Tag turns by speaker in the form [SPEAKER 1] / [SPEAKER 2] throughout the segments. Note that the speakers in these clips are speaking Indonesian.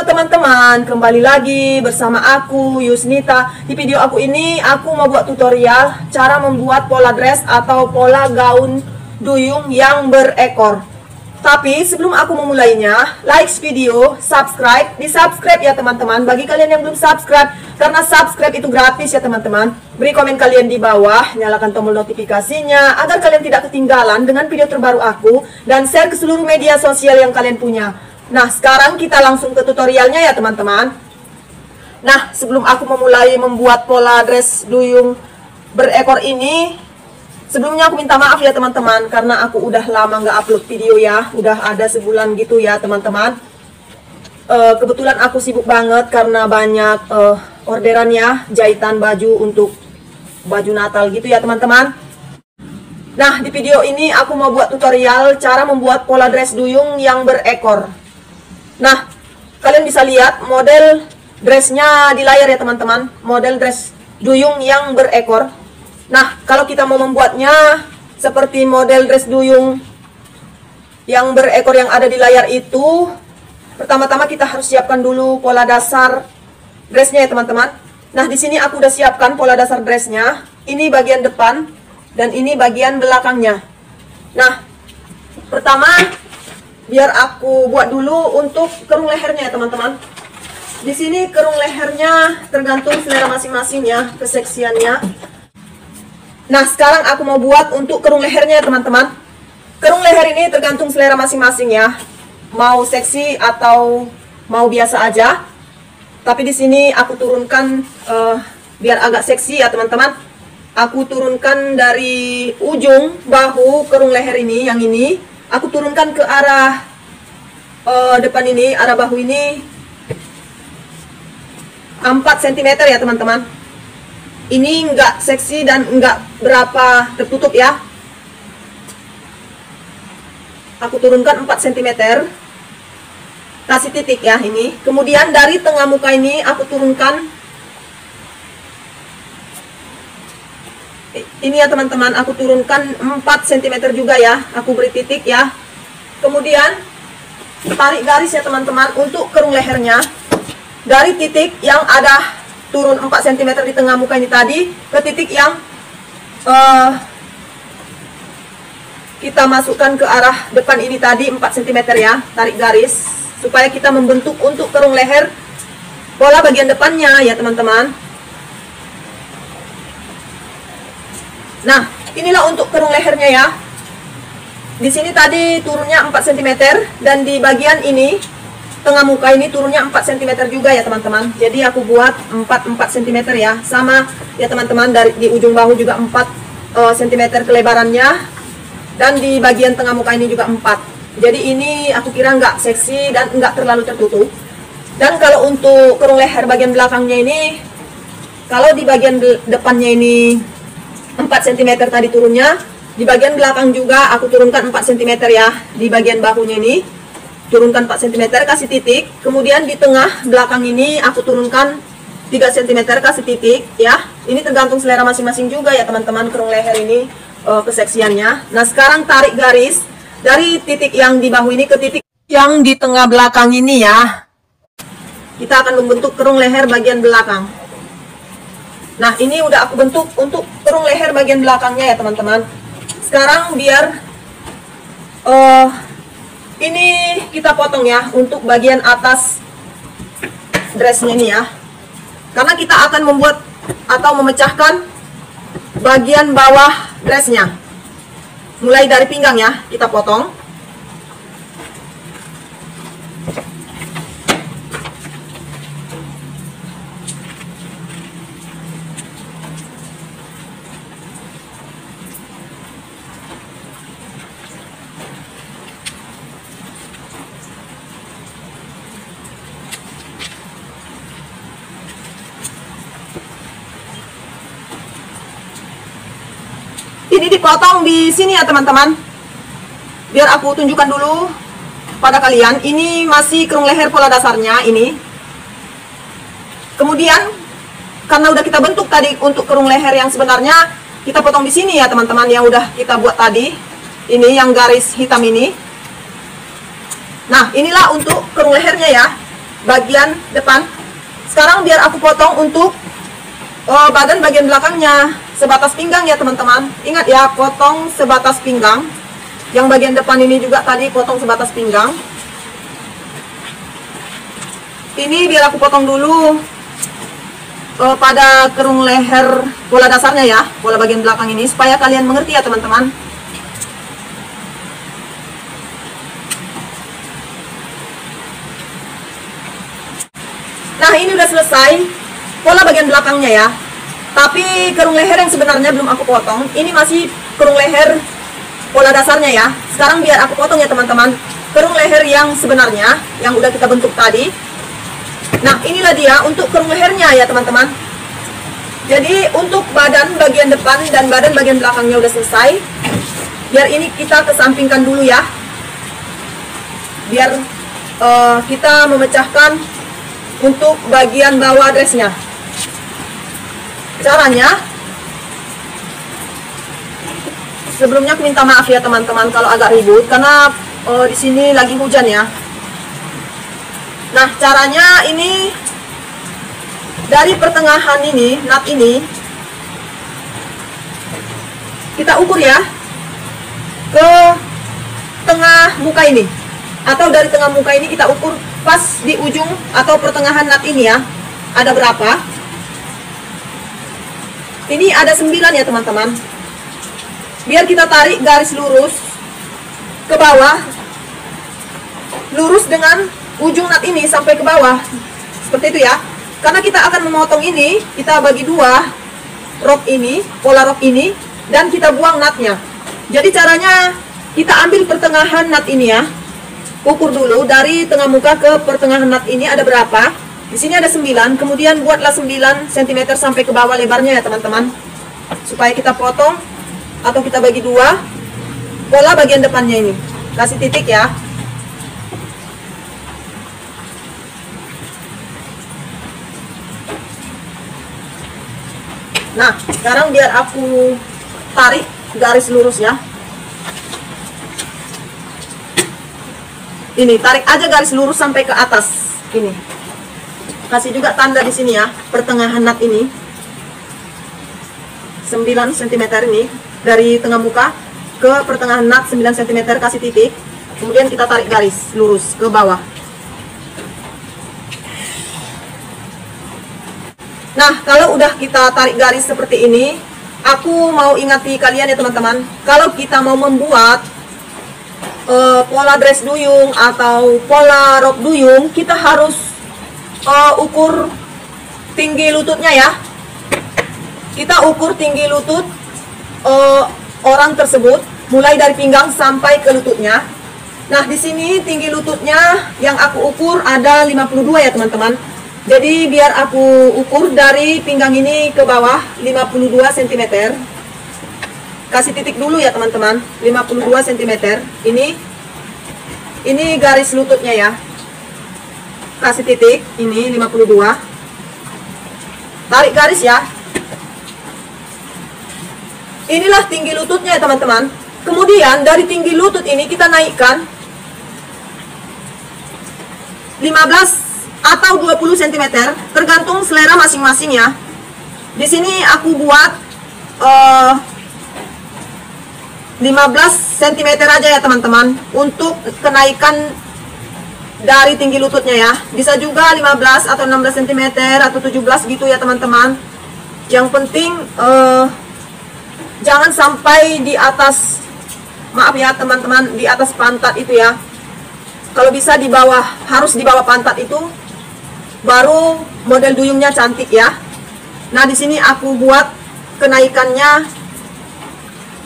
[SPEAKER 1] Halo teman-teman, kembali lagi bersama aku Yusnita. Di video aku ini aku mau buat tutorial cara membuat pola dress atau pola gaun duyung yang berekor. Tapi sebelum aku memulainya, like video, subscribe, di-subscribe ya teman-teman. Bagi kalian yang belum subscribe, karena subscribe itu gratis ya teman-teman. Beri komen kalian di bawah, nyalakan tombol notifikasinya agar kalian tidak ketinggalan dengan video terbaru aku, dan share ke seluruh media sosial yang kalian punya. Nah, sekarang kita langsung ke tutorialnya ya teman-teman. Nah, sebelum aku memulai membuat pola dress duyung berekor ini, sebelumnya aku minta maaf ya teman-teman, karena aku udah lama nggak upload video ya. Udah ada sebulan gitu ya teman-teman. Kebetulan aku sibuk banget karena banyak orderan ya, jahitan baju untuk baju Natal gitu ya teman-teman. Nah, di video ini aku mau buat tutorial cara membuat pola dress duyung yang berekor. Nah, kalian bisa lihat model dressnya di layar ya teman-teman. Model dress duyung yang berekor. Nah, kalau kita mau membuatnya seperti model dress duyung yang berekor yang ada di layar itu, pertama-tama kita harus siapkan dulu pola dasar dressnya ya teman-teman. Nah, di sini aku udah siapkan pola dasar dressnya. Ini bagian depan dan ini bagian belakangnya. Nah, pertama biar aku buat dulu untuk kerung lehernya ya teman-teman. Di sini kerung lehernya tergantung selera masing-masing ya, keseksiannya. Nah, sekarang aku mau buat untuk kerung lehernya ya teman-teman. Kerung leher ini tergantung selera masing-masing ya. Mau seksi atau mau biasa aja. Tapi di sini aku turunkan biar agak seksi ya teman-teman. Aku turunkan dari ujung bahu kerung leher ini, yang ini. Aku turunkan ke arah depan ini, arah bahu ini 4 cm ya teman-teman. Ini enggak seksi dan enggak berapa tertutup ya. Aku turunkan 4 cm. Kasih titik ya ini. Kemudian dari tengah muka ini aku turunkan. Ini ya teman-teman, aku turunkan 4 cm juga ya. Aku beri titik ya. Kemudian tarik garis ya teman-teman untuk kerung lehernya. Dari titik yang ada turun 4 cm di tengah muka ini tadi ke titik yang kita masukkan ke arah depan ini tadi 4 cm ya. Tarik garis supaya kita membentuk untuk kerung leher pola bagian depannya ya teman-teman. Nah, inilah untuk kerung lehernya ya. Di sini tadi turunnya 4 cm dan di bagian ini tengah muka ini turunnya 4 cm juga ya teman-teman. Jadi aku buat 4 cm ya. Sama ya teman-teman, dari di ujung bahu juga 4 cm kelebarannya. Dan di bagian tengah muka ini juga 4. Jadi ini aku kira nggak seksi dan nggak terlalu tertutup. Dan kalau untuk kerung leher bagian belakangnya ini, kalau di bagian depannya ini 4 cm tadi turunnya, di bagian belakang juga aku turunkan 4 cm ya. Di bagian bahunya ini turunkan 4 cm, kasih titik. Kemudian di tengah belakang ini aku turunkan 3 cm, kasih titik ya. Ini tergantung selera masing-masing juga ya teman-teman, kerung leher ini keseksiannya. Nah, sekarang tarik garis dari titik yang di bahu ini ke titik yang di tengah belakang ini ya. Kita akan membentuk kerung leher bagian belakang. Nah, ini udah aku bentuk untuk kerung leher bagian belakangnya ya teman-teman. Sekarang biar ini kita potong ya untuk bagian atas dressnya ini ya. Karena kita akan membuat atau memecahkan bagian bawah dressnya. Mulai dari pinggang ya, kita potong. Ini dipotong di sini ya teman-teman. Biar aku tunjukkan dulu pada kalian. Ini masih kerung leher pola dasarnya ini. Kemudian karena udah kita bentuk tadi untuk kerung leher yang sebenarnya, kita potong di sini ya teman-teman, yang udah kita buat tadi. Ini yang garis hitam ini. Nah, inilah untuk kerung lehernya ya. bagian depan. Sekarang biar aku potong untuk badan bagian belakangnya sebatas pinggang ya teman-teman. Ingat ya, potong sebatas pinggang. Yang bagian depan ini juga tadi potong sebatas pinggang. Ini biar aku potong dulu pada kerung leher pola dasarnya ya, pola bagian belakang ini, supaya kalian mengerti ya teman-teman. Nah, ini udah selesai pola bagian belakangnya ya. Tapi kerung leher yang sebenarnya belum aku potong. Ini masih kerung leher pola dasarnya ya. Sekarang biar aku potong ya teman-teman, kerung leher yang sebenarnya yang udah kita bentuk tadi. Nah, inilah dia untuk kerung lehernya ya teman-teman. Jadi untuk badan bagian depan dan badan bagian belakangnya udah selesai. Biar ini kita kesampingkan dulu ya, biar kita memecahkan untuk bagian bawah dressnya. Caranya, sebelumnya aku minta maaf ya teman-teman kalau agak ribut karena di sini lagi hujan ya. Nah, caranya ini dari pertengahan ini, nut ini kita ukur ya ke tengah muka ini, atau dari tengah muka ini kita ukur pas di ujung atau pertengahan nut ini ya, ada berapa. Ini ada 9 ya teman-teman. Biar kita tarik garis lurus ke bawah, lurus dengan ujung nut ini sampai ke bawah, seperti itu ya. Karena kita akan memotong ini, kita bagi dua rok ini, pola rok ini, dan kita buang nutnya. Jadi caranya kita ambil pertengahan nut ini ya, ukur dulu dari tengah muka ke pertengahan nut ini ada berapa. Di sini ada 9, kemudian buatlah 9 cm sampai ke bawah lebarnya ya teman-teman, supaya kita potong atau kita bagi dua pola bagian depannya ini. Kasih titik ya. Nah, sekarang biar aku tarik garis lurus ya. Ini, tarik aja garis lurus sampai ke atas. Ini. Kasih juga tanda di sini ya, pertengahan nut ini. 9 cm ini, dari tengah muka ke pertengahan nut 9 cm, kasih titik. Kemudian kita tarik garis lurus ke bawah. Nah, kalau udah kita tarik garis seperti ini, aku mau ingati kalian ya teman-teman, kalau kita mau membuat pola dress duyung atau pola rok duyung, kita harus ukur tinggi lututnya ya. Kita ukur tinggi lutut orang tersebut, mulai dari pinggang sampai ke lututnya. Nah, di sini tinggi lututnya yang aku ukur ada 52 ya teman-teman. Jadi biar aku ukur dari pinggang ini ke bawah 52 cm. Kasih titik dulu ya teman-teman, 52 cm. Ini garis lututnya ya. Kasih titik, ini 52. Tarik garis ya. Inilah tinggi lututnya ya teman-teman. Kemudian dari tinggi lutut ini kita naikkan 15 atau 20 cm, tergantung selera masing-masing ya. Di sini aku buat 15 cm aja ya teman-teman, untuk kenaikan dari tinggi lututnya ya. Bisa juga 15 atau 16 cm atau 17 gitu ya teman-teman. Yang penting jangan sampai di atas, maaf ya teman-teman, di atas pantat itu ya. Kalau bisa di bawah, harus di bawah pantat itu, baru model duyungnya cantik ya. Nah, di sini aku buat kenaikannya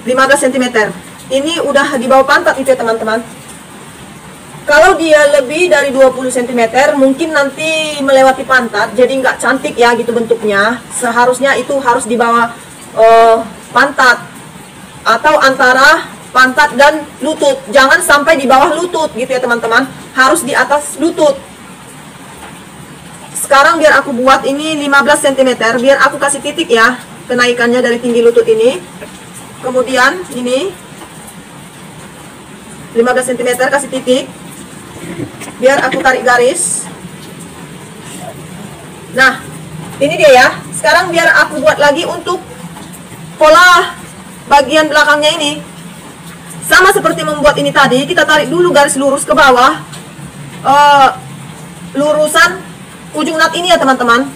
[SPEAKER 1] 15 cm. Ini udah di bawah pantat itu ya teman-teman. Kalau dia lebih dari 20 cm, mungkin nanti melewati pantat, jadi nggak cantik ya gitu bentuknya. Seharusnya itu harus di bawah pantat, atau antara pantat dan lutut. Jangan sampai di bawah lutut gitu ya teman-teman, harus di atas lutut. Sekarang biar aku buat ini 15 cm, biar aku kasih titik ya kenaikannya dari tinggi lutut ini. Kemudian ini 15 cm, kasih titik. Biar aku tarik garis Nah, ini dia ya. Sekarang biar aku buat lagi untuk pola bagian belakangnya ini. Sama seperti membuat ini tadi, kita tarik dulu garis lurus ke bawah, lurusan ujung nut ini ya teman-teman.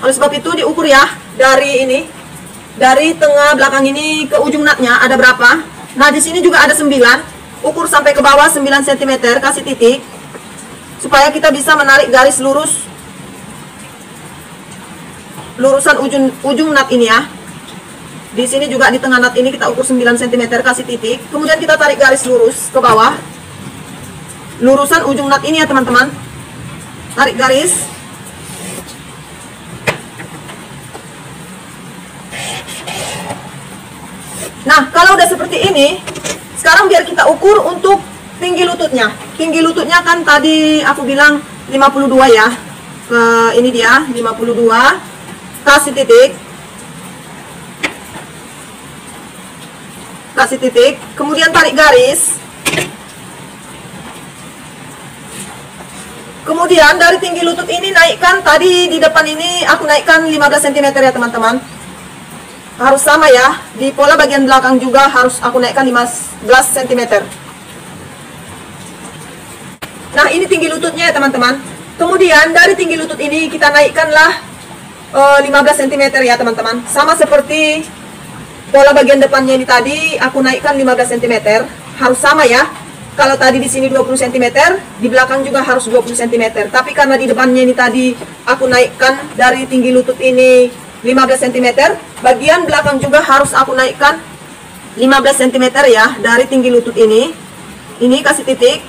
[SPEAKER 1] Oleh sebab itu diukur ya, dari ini, dari tengah belakang ini ke ujung nutnya ada berapa. Nah di sini juga ada 9, ukur sampai ke bawah 9 cm, kasih titik supaya kita bisa menarik garis lurus lurusan ujung nut ini ya. Di sini juga di tengah nut ini kita ukur 9 cm, kasih titik. Kemudian kita tarik garis lurus ke bawah. Lurusan ujung nut ini ya teman-teman. Tarik garis. Nah, kalau udah seperti ini, sekarang biar kita ukur untuk tinggi lututnya. Tinggi lututnya kan tadi aku bilang 52 ya. Ini dia 52. Kasih titik. Kasih titik, kemudian tarik garis. Kemudian dari tinggi lutut ini naikkan, tadi di depan ini aku naikkan 15 cm ya teman-teman. Harus sama ya, di pola bagian belakang juga harus aku naikkan 15 cm. Nah ini tinggi lututnya ya teman-teman. Kemudian dari tinggi lutut ini kita naikkanlah 15 cm ya teman-teman. Sama seperti pola bagian depannya ini tadi aku naikkan 15 cm, harus sama ya. Kalau tadi di sini 20 cm, di belakang juga harus 20 cm. Tapi karena di depannya ini tadi aku naikkan dari tinggi lutut ini 15 cm, bagian belakang juga harus aku naikkan 15 cm ya dari tinggi lutut ini. Ini kasih titik.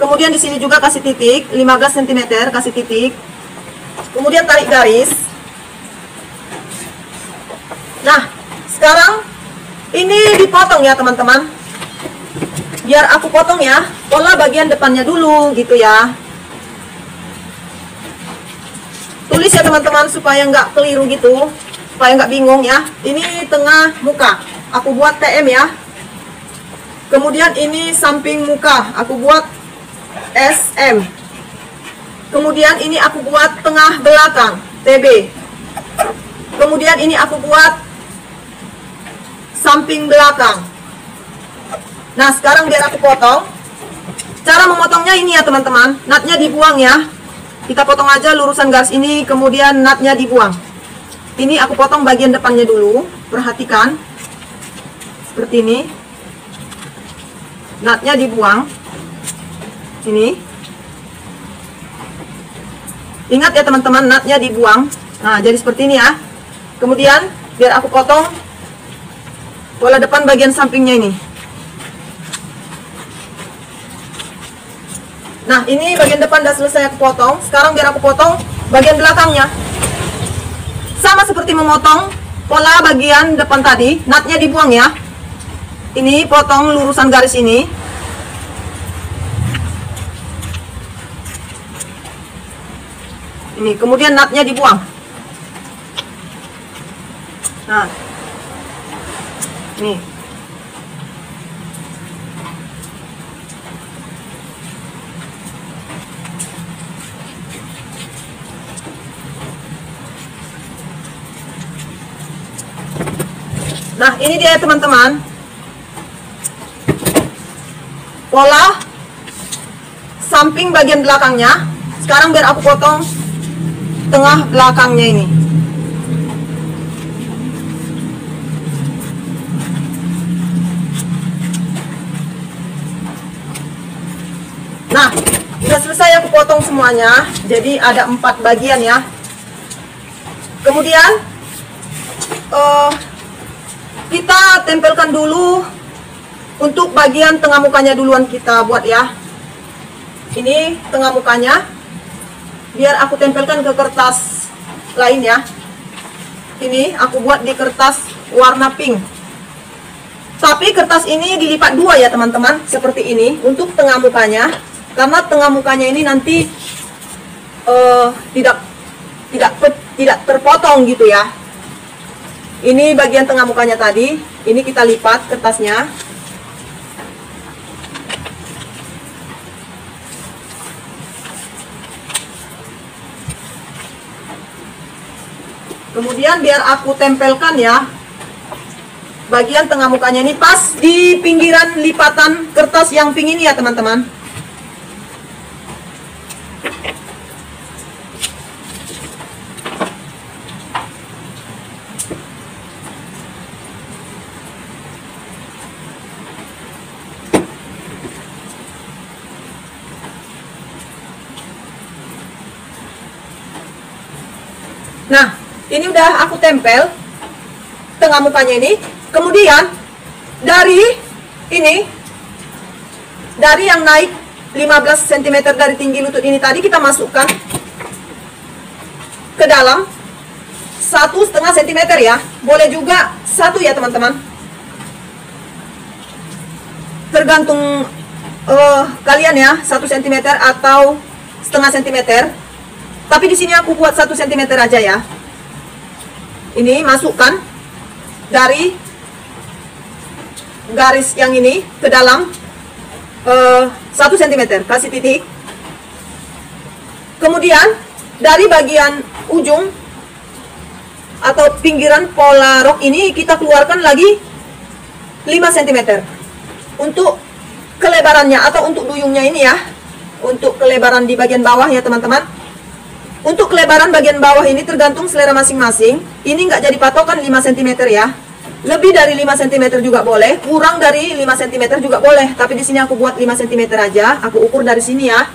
[SPEAKER 1] Kemudian di sini juga kasih titik, 15 cm, kasih titik. Kemudian tarik garis. Nah, sekarang ini dipotong ya teman-teman. Biar aku potong ya, pola bagian depannya dulu gitu ya. Tulis ya teman-teman supaya nggak keliru gitu, supaya nggak bingung ya. Ini tengah muka, aku buat TM ya. Kemudian ini samping muka, aku buat SM. Kemudian ini aku buat tengah belakang, TB. Kemudian ini aku buat samping belakang. Nah sekarang biar aku potong. Cara memotongnya ini ya teman-teman, nutnya dibuang ya. Kita potong aja lurusan garis ini, kemudian nutnya dibuang. Ini aku potong bagian depannya dulu, perhatikan. Seperti ini. Nutnya dibuang. Ini. Ingat ya teman-teman, nutnya dibuang. Nah jadi seperti ini ya. Kemudian biar aku potong pola depan bagian sampingnya ini. Nah ini bagian depan udah selesai aku potong. Sekarang biar aku potong bagian belakangnya. Sama seperti memotong pola bagian depan tadi, nutnya dibuang ya. Ini potong lurusan garis ini. Ini kemudian nutnya dibuang. Nah nih. Nah ini dia teman-teman, pola samping bagian belakangnya. Sekarang biar aku potong tengah belakangnya ini. Nah sudah selesai aku potong semuanya, jadi ada 4 bagian ya. Kemudian kita tempelkan dulu untuk bagian tengah mukanya duluan, kita buat ya. Ini tengah mukanya, biar aku tempelkan ke kertas lain ya. Ini aku buat di kertas warna pink. Tapi kertas ini dilipat 2 ya teman-teman, seperti ini untuk tengah mukanya. Karena tengah mukanya ini nanti tidak terpotong gitu ya. Ini bagian tengah mukanya tadi, ini kita lipat kertasnya. Kemudian biar aku tempelkan ya, bagian tengah mukanya ini pas di pinggiran lipatan kertas yang pink ini ya teman-teman. Nah, ini udah aku tempel tengah mukanya ini. Kemudian dari ini, dari yang naik 15 cm dari tinggi lutut ini tadi, kita masukkan ke dalam 1,5 cm ya. Boleh juga 1 ya teman-teman, tergantung kalian ya, 1 cm atau setengah cm. Tapi di sini aku buat 1 cm aja ya. Ini masukkan dari garis yang ini ke dalam 1 cm, kasih titik. Kemudian dari bagian ujung atau pinggiran pola rok ini kita keluarkan lagi 5 cm untuk kelebarannya atau untuk duyungnya ini ya. Untuk kelebaran di bagian bawah ya teman-teman. Untuk kelebaran bagian bawah ini tergantung selera masing-masing. Ini nggak jadi patokan 5 cm ya. Lebih dari 5 cm juga boleh, kurang dari 5 cm juga boleh. Tapi di sini aku buat 5 cm aja. Aku ukur dari sini ya.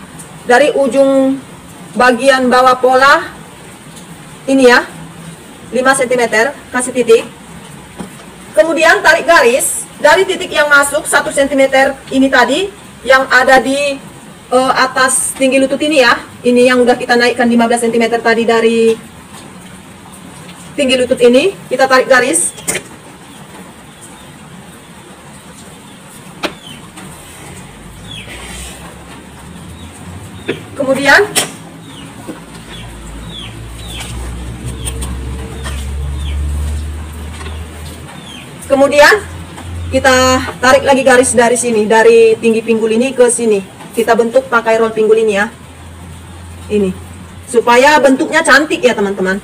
[SPEAKER 1] Dari ujung bagian bawah pola ini ya. 5 cm, kasih titik. Kemudian tarik garis dari titik yang masuk 1 cm ini tadi, yang ada di atas tinggi lutut ini ya. Ini yang udah kita naikkan 15 cm tadi dari tinggi lutut ini. Kita tarik garis. Kemudian kita tarik lagi garis dari sini, dari tinggi pinggul ini ke sini. Kita bentuk pakai roll pinggul ini ya. Ini supaya bentuknya cantik ya teman-teman.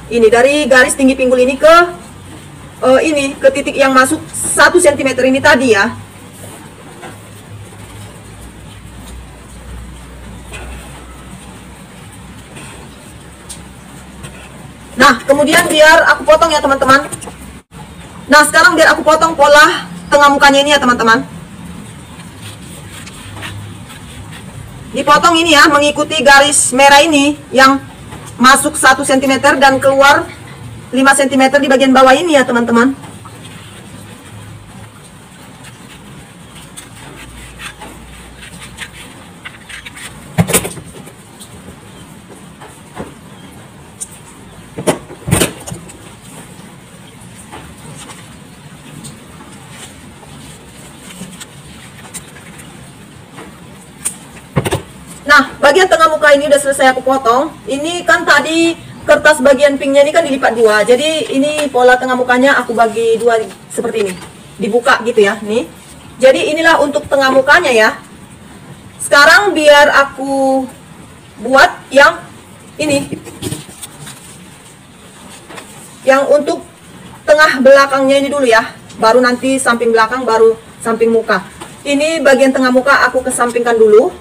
[SPEAKER 1] Ini dari garis tinggi pinggul ini ke ini ke titik yang masuk 1 cm ini tadi ya. Nah, kemudian biar aku potong ya teman-teman. Nah, sekarang biar aku potong pola tengah mukanya ini ya teman-teman. Dipotong ini ya, mengikuti garis merah ini yang masuk 1 cm dan keluar 5 cm di bagian bawah ini ya teman-teman. Nah, bagian tengah muka ini udah selesai aku potong. Ini kan tadi kertas bagian pinknya ini kan dilipat 2. Jadi ini pola tengah mukanya aku bagi 2 seperti ini. Dibuka gitu ya, nih. Jadi inilah untuk tengah mukanya ya. Sekarang biar aku buat yang ini. Yang untuk tengah belakangnya ini dulu ya. Baru nanti samping belakang, baru samping muka. Ini bagian tengah muka aku kesampingkan dulu.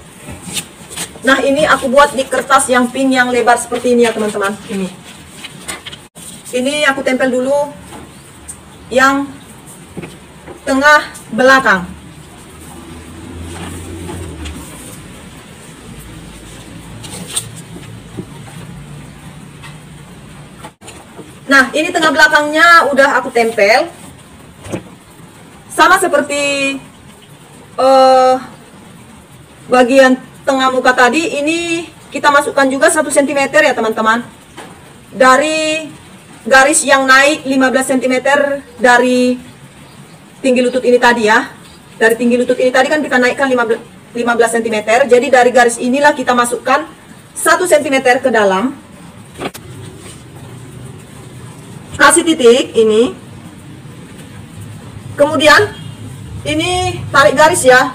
[SPEAKER 1] Nah, ini aku buat di kertas yang pink yang lebar seperti ini ya teman-teman. Ini aku tempel dulu yang tengah belakang. Nah, ini tengah belakangnya udah aku tempel. Sama seperti bagian tengah muka tadi, ini kita masukkan juga 1 cm ya teman-teman. Dari garis yang naik 15 cm dari tinggi lutut ini tadi ya. Dari tinggi lutut ini tadi kan kita naikkan 15 cm. Jadi dari garis inilah kita masukkan 1 cm ke dalam. Kasih titik ini. Kemudian ini tarik garis ya.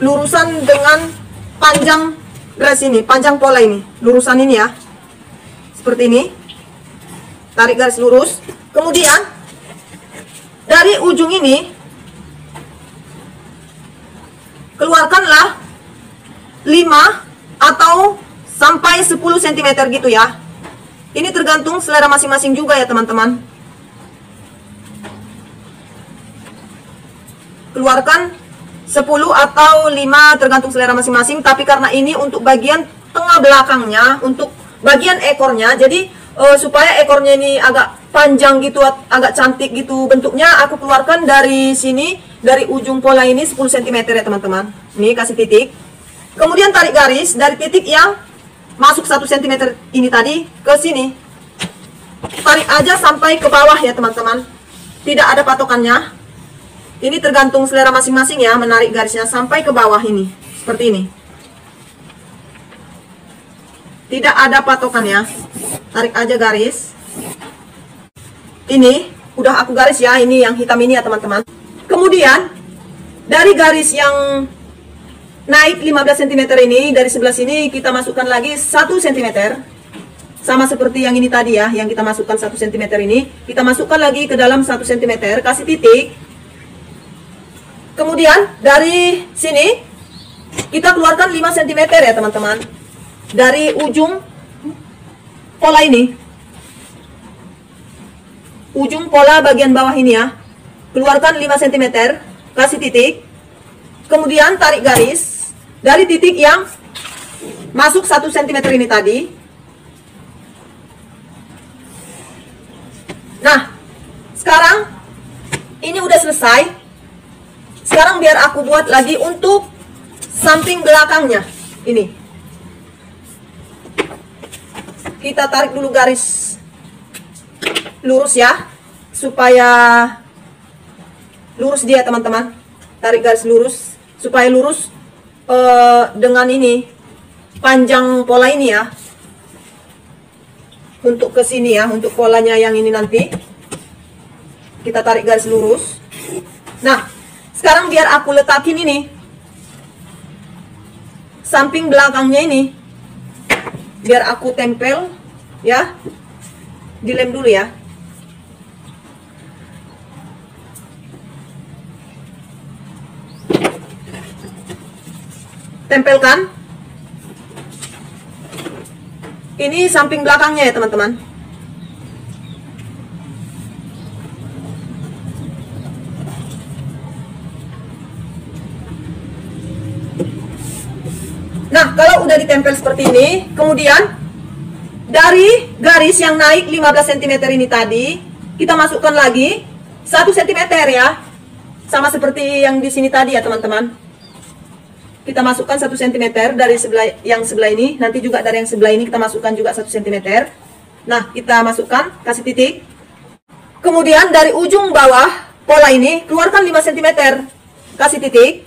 [SPEAKER 1] Lurusan dengan panjang garis ini, panjang pola ini, lurusan ini ya, seperti ini. tarik garis lurus. Kemudian dari ujung ini keluarkanlah 5 atau sampai 10 cm gitu ya. Ini tergantung selera masing-masing juga ya teman-teman. Keluarkan 10 atau 5 tergantung selera masing-masing. Tapi karena ini untuk bagian tengah belakangnya, untuk bagian ekornya, jadi supaya ekornya ini agak panjang gitu, agak cantik gitu bentuknya, aku keluarkan dari sini, dari ujung pola ini 10 cm ya teman-teman. Ini kasih titik. Kemudian tarik garis dari titik yang masuk 1 cm ini tadi ke sini. Tarik aja sampai ke bawah ya teman-teman. Tidak ada patokannya. Ini tergantung selera masing-masing ya, menarik garisnya sampai ke bawah ini. Seperti ini. Tidak ada patokannya. Tarik aja garis. Ini udah aku garis ya, ini yang hitam ini ya teman-teman. Kemudian dari garis yang naik 15 cm ini, dari sebelah sini kita masukkan lagi 1 cm. Sama seperti yang ini tadi ya, yang kita masukkan 1 cm ini, kita masukkan lagi ke dalam 1 cm, kasih titik. Kemudian dari sini kita keluarkan 5 cm ya teman-teman. Dari ujung pola ini, ujung pola bagian bawah ini ya, keluarkan 5 cm, kasih titik. Kemudian tarik garis dari titik yang masuk 1 cm ini tadi. Nah, sekarang ini udah selesai. Sekarang biar aku buat lagi untuk samping belakangnya. Ini. Kita tarik dulu garis lurus ya, supaya lurus dia teman-teman. Tarik garis lurus supaya lurus dengan ini panjang pola ini ya, untuk ke sini ya, untuk polanya yang ini nanti kita tarik garis lurus. Nah, sekarang biar aku letakin ini samping belakangnya ini, biar aku tempel ya, dilem dulu ya. Tempelkan ini samping belakangnya ya teman-teman. Nah, kalau udah ditempel seperti ini, kemudian dari garis yang naik 15 cm ini tadi, kita masukkan lagi 1 cm ya, sama seperti yang di sini tadi ya teman-teman. Kita masukkan 1 cm dari yang sebelah ini, nanti juga dari yang sebelah ini kita masukkan juga 1 cm. Nah, kita masukkan, kasih titik. Kemudian dari ujung bawah pola ini, keluarkan 5 cm, kasih titik.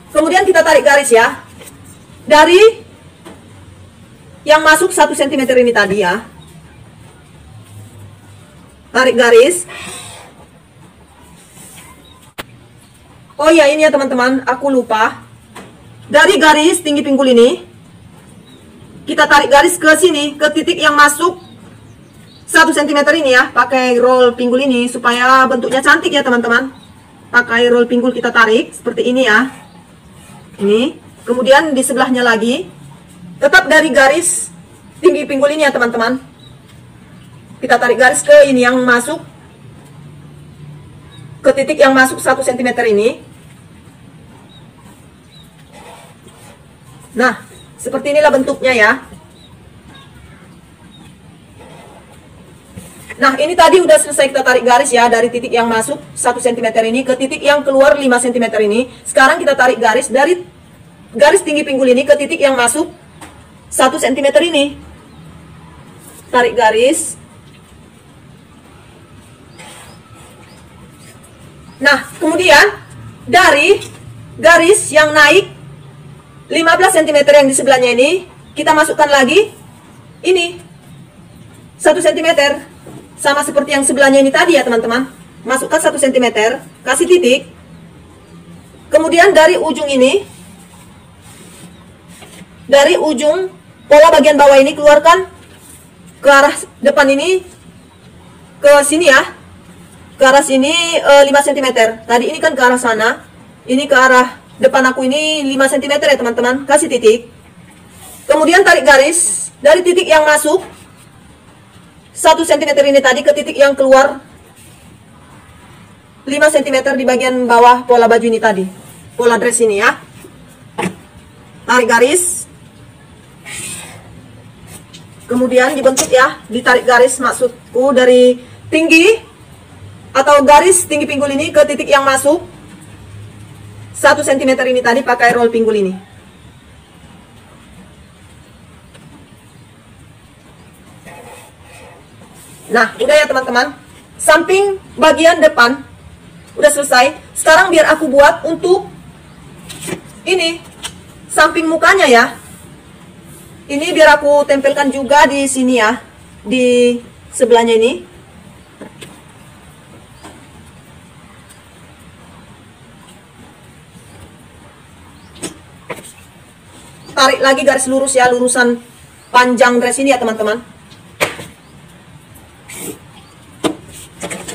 [SPEAKER 1] Kemudian kita tarik garis ya, dari yang masuk 1 cm ini tadi ya. Tarik garis. Oh ya, ini ya teman-teman, aku lupa. Dari garis tinggi pinggul ini, kita tarik garis ke sini, ke titik yang masuk 1 cm ini ya, pakai roll pinggul ini, supaya bentuknya cantik ya teman-teman. Pakai roll pinggul kita tarik, seperti ini ya. Ini, kemudian di sebelahnya lagi, tetap dari garis tinggi pinggul ini ya teman-teman. Kita tarik garis ke ini yang masuk, ke titik yang masuk 1 cm ini. Nah, seperti inilah bentuknya ya. Nah, ini tadi udah selesai kita tarik garis ya, dari titik yang masuk 1 cm ini ke titik yang keluar 5 cm ini. Sekarang kita tarik garis dari garis tinggi pinggul ini ke titik yang masuk 1 cm ini. Tarik garis. Nah, kemudian dari garis yang naik 15 cm yang di sebelahnya ini, kita masukkan lagi ini 1 cm, sama seperti yang sebelahnya ini tadi ya teman-teman. Masukkan 1 cm, kasih titik. Kemudian dari ujung ini, dari ujung pola bagian bawah ini, keluarkan ke arah depan ini ke sini ya. Ke arah sini 5 cm. Tadi ini kan ke arah sana. Ini ke arah depan aku ini 5 cm ya teman-teman. Kasih titik. Kemudian tarik garis dari titik yang masuk 1 cm ini tadi ke titik yang keluar 5 cm di bagian bawah pola baju ini tadi. Pola dress ini ya. Tarik garis. Kemudian dibentuk ya. Ditarik garis maksudku dari tinggi atau garis tinggi pinggul ini ke titik yang masuk 1 cm ini tadi pakai roll pinggul ini. Nah, udah ya teman-teman. Samping bagian depan udah selesai. Sekarang biar aku buat untuk ini samping mukanya ya. Ini biar aku tempelkan juga di sini ya, di sebelahnya ini. Tarik lagi garis lurus ya, lurusan panjang dress ini ya teman-teman.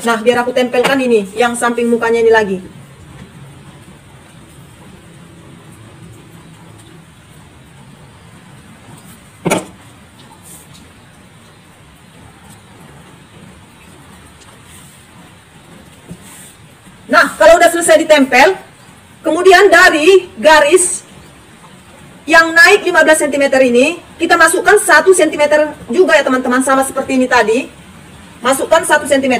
[SPEAKER 1] Nah, biar aku tempelkan ini yang samping mukanya ini lagi. Nah, kalau udah selesai ditempel, kemudian dari garis yang naik 15 cm ini, kita masukkan 1 cm juga ya teman-teman, sama seperti ini tadi. Masukkan 1 cm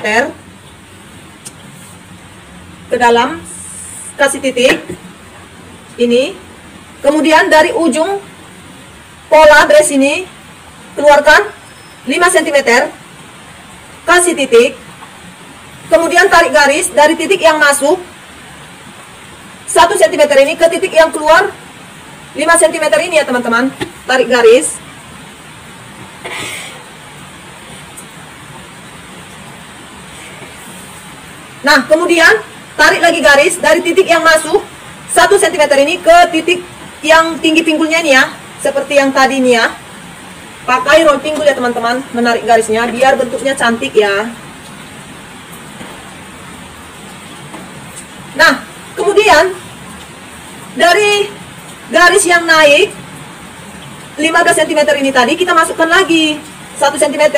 [SPEAKER 1] ke dalam, kasih titik ini. Kemudian dari ujung pola dress ini, keluarkan 5 cm, kasih titik. Kemudian tarik garis dari titik yang masuk 1 cm ini ke titik yang keluar 5 cm ini ya teman-teman. Tarik garis. Nah, kemudian tarik lagi garis dari titik yang masuk 1 cm ini ke titik yang tinggi pinggulnya ini ya. Seperti yang tadi ini ya. Pakai roll pinggul ya teman-teman. Menarik garisnya biar bentuknya cantik ya. Nah, kemudian dari garis yang naik 15 cm ini tadi kita masukkan lagi 1 cm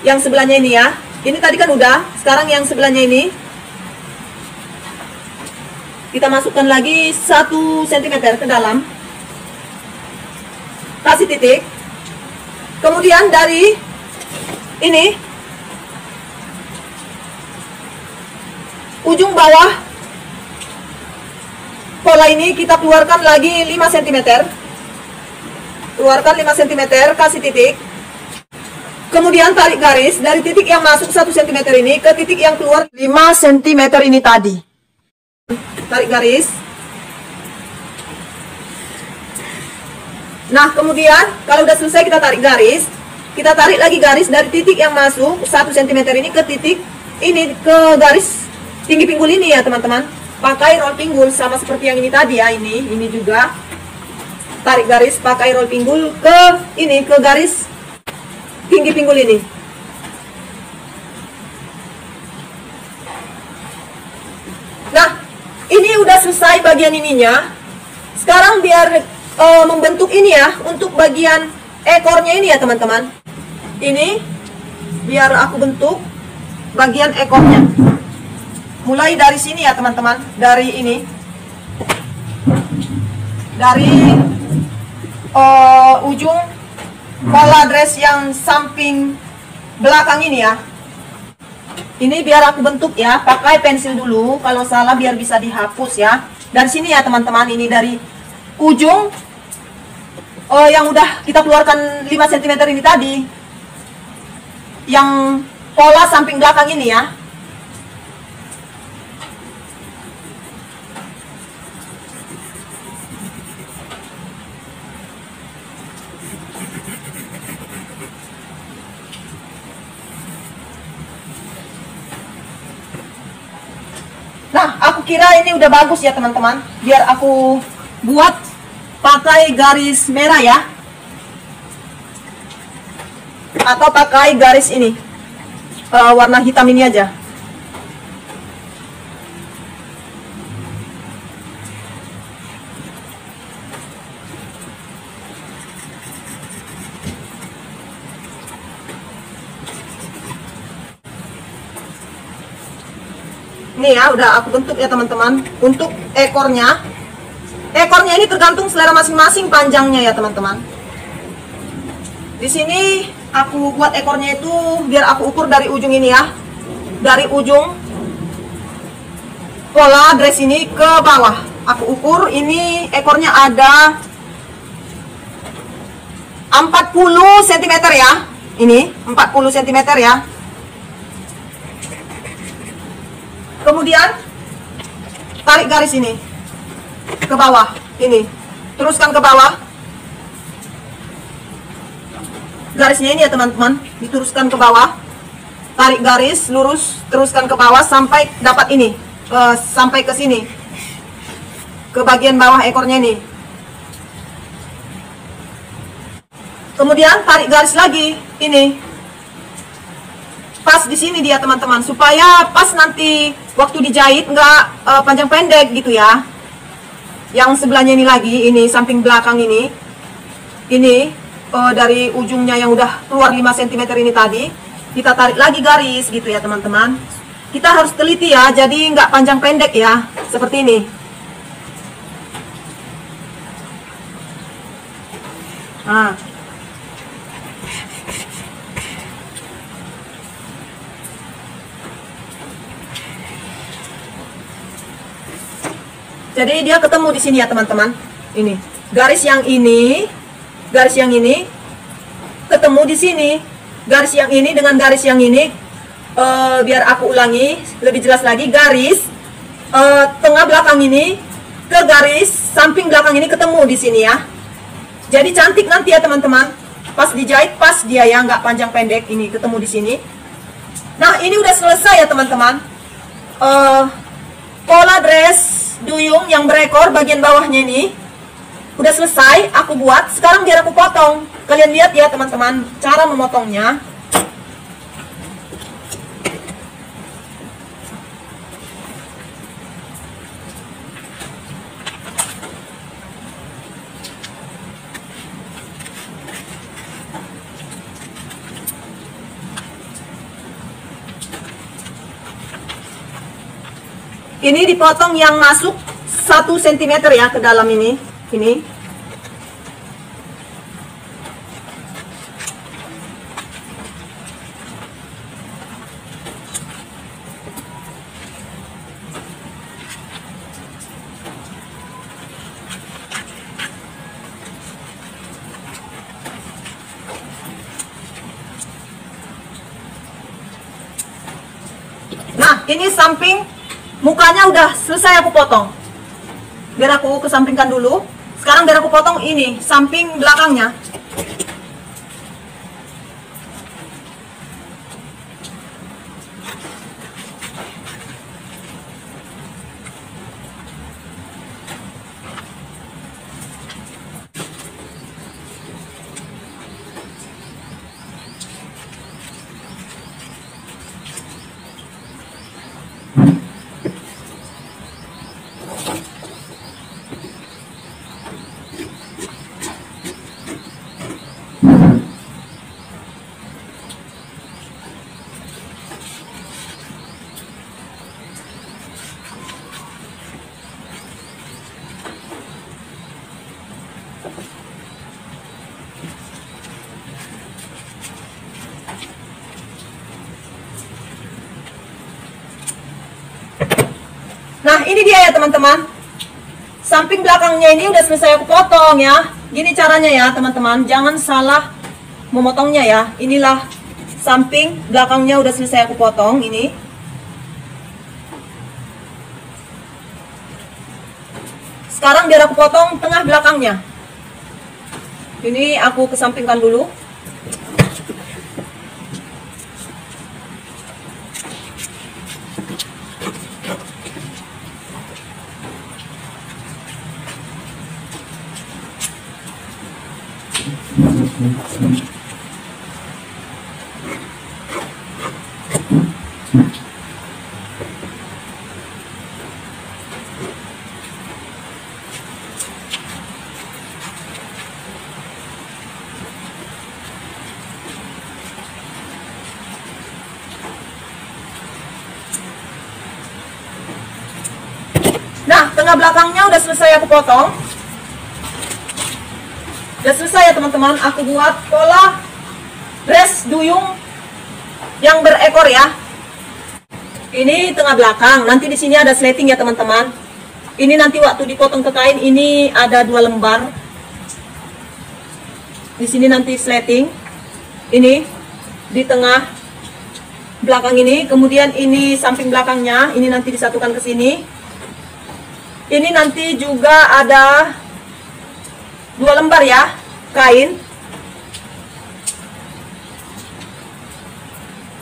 [SPEAKER 1] yang sebelahnya ini ya. Ini tadi kan udah, sekarang yang sebelahnya ini kita masukkan lagi 1 cm ke dalam. Kasih titik. Kemudian dari ini ujung bawah pola ini kita keluarkan lagi 5 cm. Keluarkan 5 cm, kasih titik. Kemudian tarik garis dari titik yang masuk 1 cm ini ke titik yang keluar 5 cm ini tadi. Tarik garis. Nah, kemudian kalau udah selesai kita tarik garis. Kita tarik lagi garis dari titik yang masuk 1 cm ini ke titik ini, ke garis tinggi pinggul ini ya teman-teman. Pakai roll pinggul sama seperti yang ini tadi ya, ini juga tarik garis pakai roll pinggul ke ini, ke garis tinggi pinggul ini. Nah, ini udah selesai bagian ininya. Sekarang biar membentuk ini ya, untuk bagian ekornya ini ya teman-teman. Ini biar aku bentuk bagian ekornya. Mulai dari sini ya teman-teman, dari ini, dari ujung pola dress yang samping belakang ini ya. Ini biar aku bentuk ya, pakai pensil dulu, kalau salah biar bisa dihapus ya. Dari sini ya teman-teman, ini dari ujung yang udah kita keluarkan 5 cm ini tadi, yang pola samping belakang ini ya. Nah, aku kira ini udah bagus ya teman-teman. Biar aku buat pakai garis merah ya. atau pakai garis ini, warna hitam ini aja. Ini ya, udah aku bentuk ya teman-teman. Untuk ekornya ini tergantung selera masing-masing panjangnya ya teman-teman. Di sini aku buat ekornya itu biar aku ukur dari ujung ini ya, dari ujung pola dress ini ke bawah. Aku ukur ini ekornya ada 40 cm ya. Ini 40 cm ya. Kemudian tarik garis ini ke bawah, ini teruskan ke bawah. Garisnya ini ya teman-teman, diteruskan ke bawah, tarik garis lurus, teruskan ke bawah sampai dapat ini, sampai ke sini, ke bagian bawah ekornya ini. Kemudian tarik garis lagi, ini pas di sini dia teman-teman, supaya pas nanti waktu dijahit nggak panjang pendek gitu ya. Yang sebelahnya ini lagi, ini samping belakang ini dari ujungnya yang udah keluar 5 cm ini tadi, kita tarik lagi garis gitu ya teman-teman. Kita harus teliti ya, jadi nggak panjang pendek ya, seperti ini. Nah, jadi dia ketemu di sini ya teman-teman. Ini garis yang ini ketemu di sini. Garis yang ini dengan garis yang ini, biar aku ulangi lebih jelas lagi. Garis tengah belakang ini ke garis samping belakang ini ketemu di sini ya. Jadi cantik nanti ya teman-teman. Pas dijahit pas dia ya, nggak panjang pendek. Ini ketemu di sini. Nah ini udah selesai ya teman-teman. Pola dress duyung yang berekor bagian bawahnya ini udah selesai aku buat. Sekarang biar aku potong. Kalian lihat ya teman-teman cara memotongnya. Ini dipotong yang masuk 1 cm ya ke dalam ini. Nah, ini samping mukanya udah selesai aku potong. Biar aku kesampingkan dulu. Sekarang biar aku potong ini samping belakangnya. Nah ini dia ya teman-teman, samping belakangnya ini udah selesai aku potong ya. Gini caranya ya teman-teman, jangan salah memotongnya ya. Inilah samping belakangnya udah selesai aku potong ini. Sekarang biar aku potong tengah belakangnya. Ini aku kesampingkan dulu. tengah belakangnya udah selesai aku potong. Udah selesai ya teman-teman, aku buat pola dress duyung yang berekor ya. Ini tengah belakang, nanti di sini ada sleting ya teman-teman. Ini nanti waktu dipotong ke kain, ini ada 2 lembar. Di sini nanti sleting. Ini di tengah belakang ini, kemudian ini samping belakangnya, ini nanti disatukan ke sini. Ini nanti juga ada 2 lembar ya kain.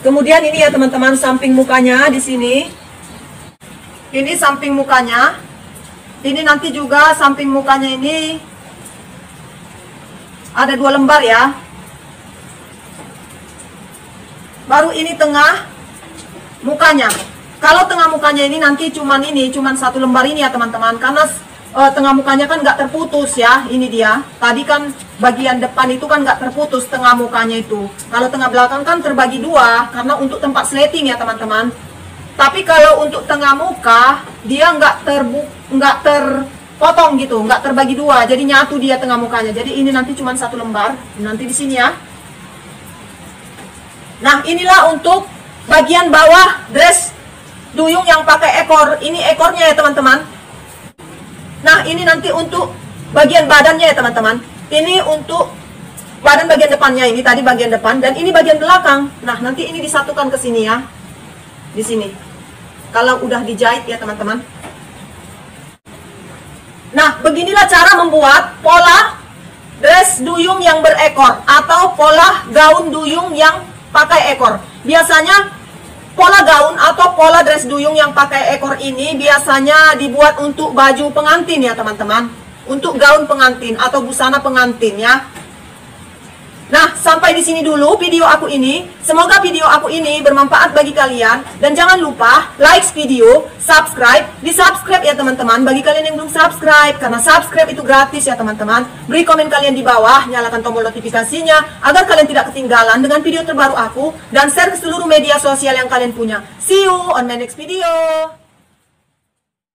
[SPEAKER 1] Kemudian ini ya teman-teman, samping mukanya di sini. Ini samping mukanya. Ini nanti juga samping mukanya ini ada 2 lembar ya. Baru ini tengah mukanya. Kalau tengah mukanya ini nanti cuman 1 lembar ini ya teman-teman, karena tengah mukanya kan nggak terputus ya. Ini dia. Tadi kan bagian depan itu kan nggak terputus tengah mukanya itu. Kalau tengah belakang kan terbagi 2 karena untuk tempat sleting ya teman-teman. Tapi kalau untuk tengah muka dia nggak terpotong gitu, nggak terbagi 2. Jadi nyatu dia tengah mukanya. Jadi ini nanti cuma 1 lembar. Nanti di sini ya. Nah inilah untuk bagian bawah dress duyung yang pakai ekor. Ini ekornya ya teman-teman. Nah ini nanti untuk bagian badannya ya teman-teman. Ini untuk badan bagian depannya, ini tadi bagian depan, dan ini bagian belakang. Nah nanti ini disatukan ke sini ya. Di sini. Kalau udah dijahit ya teman-teman. Nah beginilah cara membuat pola dress duyung yang berekor atau pola gaun duyung yang pakai ekor. Biasanya pola gaun atau pola dress duyung yang pakai ekor ini biasanya dibuat untuk baju pengantin ya teman-teman. Untuk gaun pengantin atau busana pengantin ya. Nah, sampai di sini dulu video aku ini. Semoga video aku ini bermanfaat bagi kalian. Dan jangan lupa like video, subscribe. Di-subscribe ya teman-teman bagi kalian yang belum subscribe. Karena subscribe itu gratis ya teman-teman. Beri komen kalian di bawah, nyalakan tombol notifikasinya agar kalian tidak ketinggalan dengan video terbaru aku. Dan share ke seluruh media sosial yang kalian punya. See you on my next video.